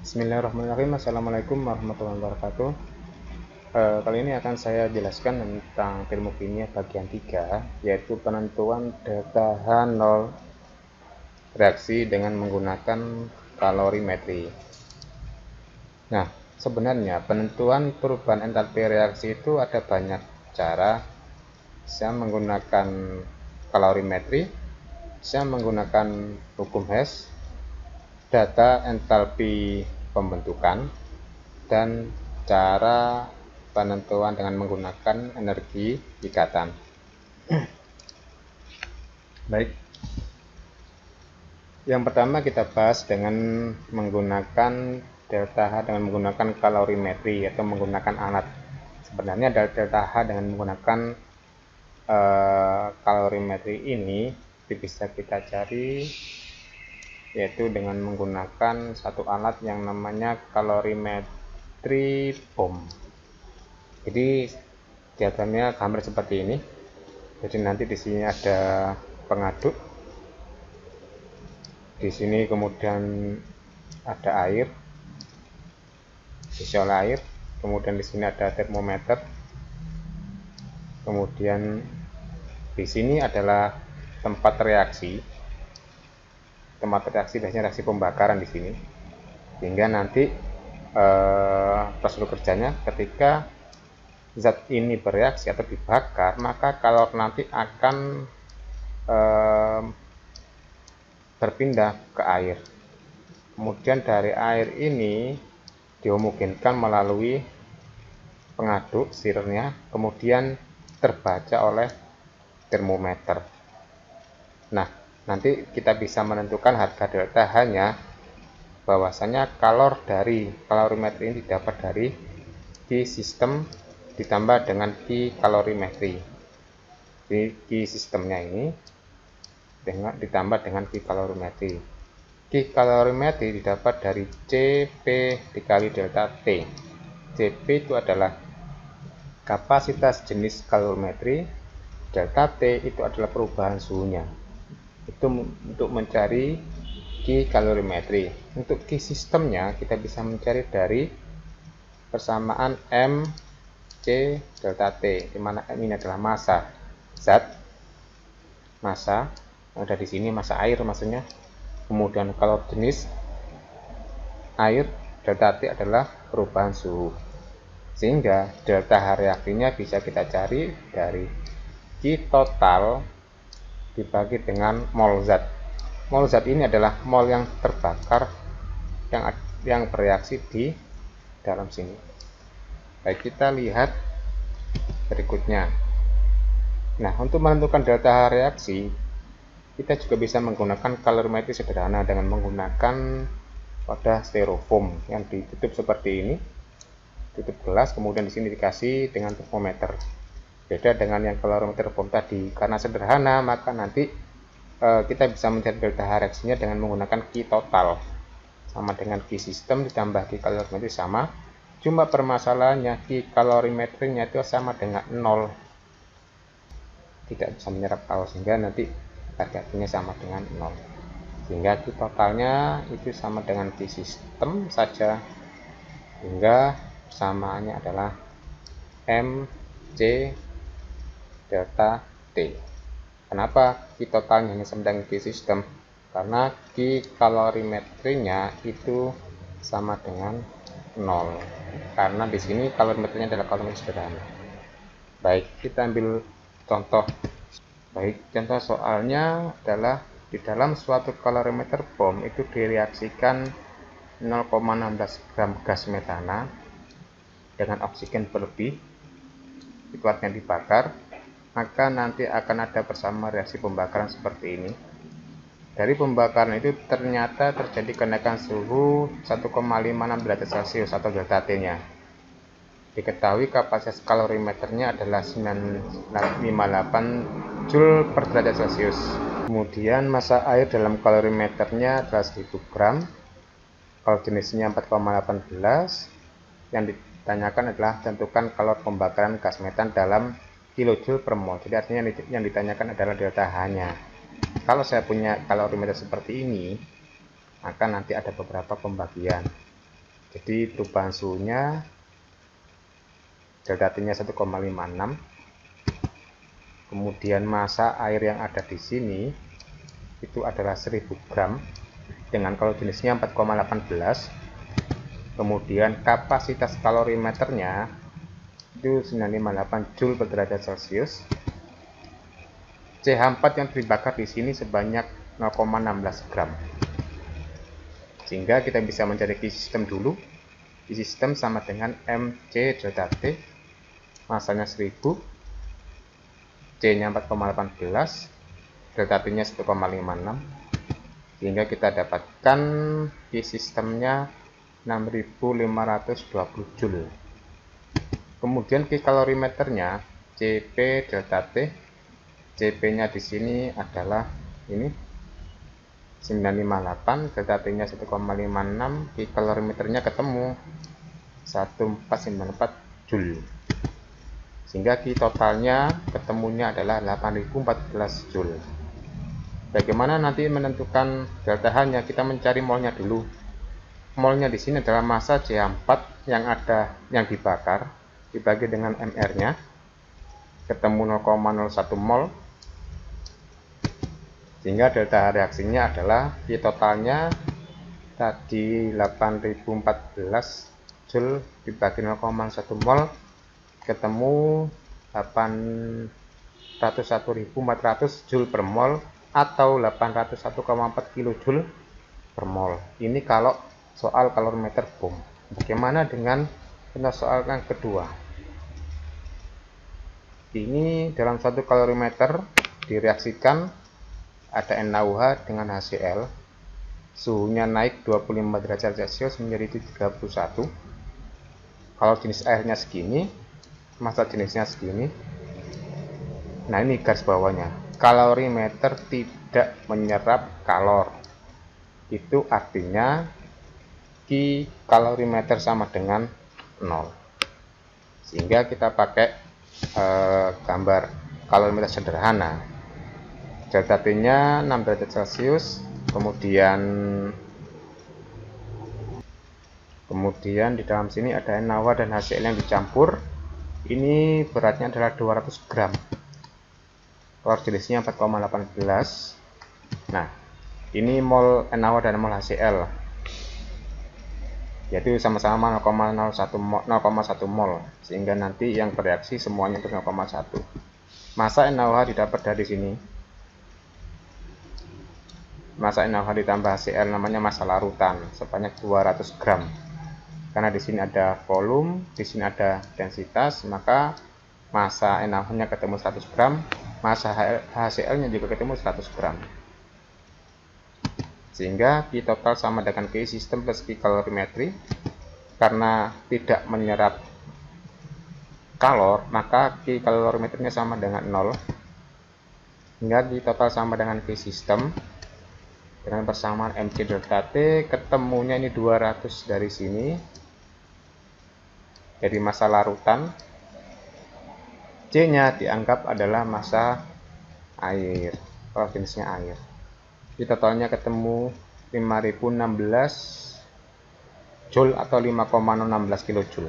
Bismillahirrahmanirrahim. Assalamualaikum warahmatullahi wabarakatuh. Kali ini akan saya jelaskan tentang termokimia bagian 3, yaitu penentuan delta H0 reaksi dengan menggunakan kalorimetri. Nah, sebenarnya penentuan perubahan entalpi reaksi itu ada banyak cara. Bisa menggunakan kalorimetri, bisa menggunakan hukum Hess, data entalpi pembentukan, dan cara penentuan dengan menggunakan energi ikatan. Baik, yang pertama kita bahas dengan menggunakan delta H dengan menggunakan kalorimetri atau menggunakan alat. Sebenarnya delta H dengan menggunakan kalorimetri ini bisa kita cari yaitu dengan menggunakan satu alat yang namanya kalorimetri bom. Jadi diagramnya gambar seperti ini. Jadi nanti di sini ada pengaduk, di sini kemudian ada air, visual air, kemudian di sini ada termometer, kemudian di sini adalah tempat reaksi. Tempat reaksi biasanya reaksi pembakaran di sini, sehingga nanti prosedur kerjanya ketika zat ini bereaksi atau dibakar, maka kalor nanti akan berpindah ke air. Kemudian dari air ini dihomogenikan melalui pengaduk stirnya, kemudian terbaca oleh termometer. Nah, nanti kita bisa menentukan harga delta H-nya, bahwasanya kalor dari kalorimetri ini didapat dari Q sistem ditambah dengan Q kalorimetri. Q sistemnya ini ditambah dengan Q kalorimetri. Q kalorimetri didapat dari Cp dikali delta T. Cp itu adalah kapasitas jenis kalorimetri, delta T itu adalah perubahan suhunya. Itu untuk mencari Q kalorimetri. Untuk Q sistemnya kita bisa mencari dari persamaan M C delta T, di mana M ini adalah massa zat, massa ada di sini, massa air maksudnya. Kemudian kalau jenis air, delta T adalah perubahan suhu. Sehingga delta H reaktifnya bisa kita cari dari Q total dibagi dengan mol zat. Mol zat ini adalah mol yang terbakar yang bereaksi di dalam sini. Baik, kita lihat berikutnya. Nah, untuk menentukan delta H reaksi, kita juga bisa menggunakan kalorimetri sederhana dengan menggunakan wadah styrofoam yang ditutup seperti ini, tutup gelas, kemudian di sini dikasih dengan termometer. Beda dengan yang kalorimeter bom tadi, karena sederhana maka nanti kita bisa mencari delta H reaksinya dengan menggunakan Q total sama dengan Q sistem ditambah Q kalorimetri sama. Cuma permasalahannya Q kalorimetrinya itu sama dengan 0, tidak bisa menyerap kalori, sehingga nanti harganya sama dengan 0. Sehingga Q totalnya itu sama dengan Q sistem saja, hingga persamaannya adalah MC delta T. Kenapa Q totalnya hanya sama dengan Q sistem? Karena Q kalorimetrinya itu sama dengan 0. Karena di sini kalorimetrinya adalah kalorimetri sederhana. Baik, kita ambil contoh. Baik, contoh soalnya adalah di dalam suatu kalorimeter bom itu direaksikan 0,16 gram gas metana dengan oksigen berlebih, itu artinya dibakar, maka nanti akan ada bersama reaksi pembakaran seperti ini. Dari pembakaran itu ternyata terjadi kenaikan suhu 1,56 derajat Celcius atau delta T-nya. Diketahui kapasitas kalorimeternya adalah 958 Joule per derajat Celcius. Kemudian massa air dalam kalorimeternya adalah 1000 gram. Kalau jenisnya 4,18, yang ditanyakan adalah tentukan kalor pembakaran gas metan dalam kilojoule per mol. Jadi artinya yang ditanyakan adalah delta H-nya. Kalau saya punya kalorimeter seperti ini, maka nanti ada beberapa pembagian. Jadi perubahan suhunya delta T-nya 1,56. Kemudian massa air yang ada di sini itu adalah 1000 gram dengan kalori jenisnya 4,18. Kemudian kapasitas kalorimeternya itu 958 Joule per derajat Celcius. CH4 yang dibakar di sini sebanyak 0,16 gram. Sehingga kita bisa mencari Q system dulu. Q system sama dengan MC delta T, masanya 1000, C-nya 4,18, delta T-nya 1,56, sehingga kita dapatkan Q systemnya 6520 Joule. Kemudian Q kalorimeternya CP delta T, CP-nya di sini adalah ini 958, delta T-nya 1,56, Q kalorimeternya ketemu 1494 Joule. Sehingga Q totalnya ketemunya adalah 8014 Joule. Bagaimana nanti menentukan delta H-nya? Kita mencari molnya dulu. Molnya di sini adalah massa CH4 yang dibakar dibagi dengan MR-nya, ketemu 0,01 mol. Sehingga delta reaksinya adalah Q totalnya tadi 8014 Joule dibagi 0,1 mol, ketemu 801.400 Joule per mol atau 801,4 kJ per mol. Ini kalau soal kalorimeter bom. Bagaimana dengan soal yang kedua? Ini dalam satu kalorimeter direaksikan ada NaOH dengan HCl, suhunya naik 25 derajat Celcius menjadi 31. Kalau jenis airnya segini, massa jenisnya segini. Nah, ini garis bawahnya, kalorimeter tidak menyerap kalor. Itu artinya Q kalorimeter sama dengan 0. Sehingga kita pakai gambar kalorimeter sederhana. Delta T-nya 6 derajat Celcius, kemudian di dalam sini ada NaOH dan HCl yang dicampur. Ini beratnya adalah 200 gram. Kalori jenisnya 4,18. Nah, ini mol NaOH dan mol HCl, yaitu sama-sama 0,1 mol, sehingga nanti yang bereaksi semuanya itu 0,1. Massa NaOH didapat dari sini. Massa NaOH ditambah HCl namanya massa larutan sebanyak 200 gram. Karena di sini ada volume, di sini ada densitas, maka massa NaOH-nya ketemu 100 gram, massa HCl-nya juga ketemu 100 gram. Sehingga Q total sama dengan Q system plus Q kalorimetri. Karena tidak menyerap kalor, maka Q kalorimeternya sama dengan 0. Hingga Q total sama dengan Q system. Dengan persamaan MC delta T, ketemunya ini 200 dari sini. Jadi massa larutan. C-nya dianggap adalah massa air, kalau jenisnya air. Di totalnya ketemu 5016 Joule atau 5,16 kJ.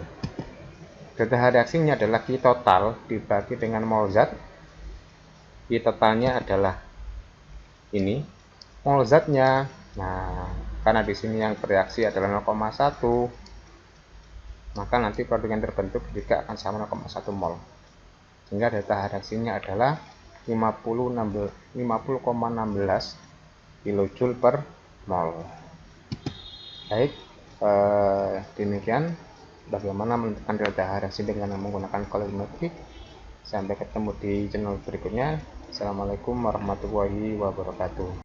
Delta reaksinya adalah Q total dibagi dengan mol zat. Q totalnya adalah ini, mol zatnya. Nah, karena di sini yang bereaksi adalah 0,1, maka nanti produk yang terbentuk juga akan sama 0,1 mol. Sehingga delta reaksinya adalah 50,16 kJ per mol. Baik, demikian bagaimana menentukan delta reaksi dengan menggunakan kalorimetri. Sampai ketemu di channel berikutnya. Assalamualaikum warahmatullahi wabarakatuh.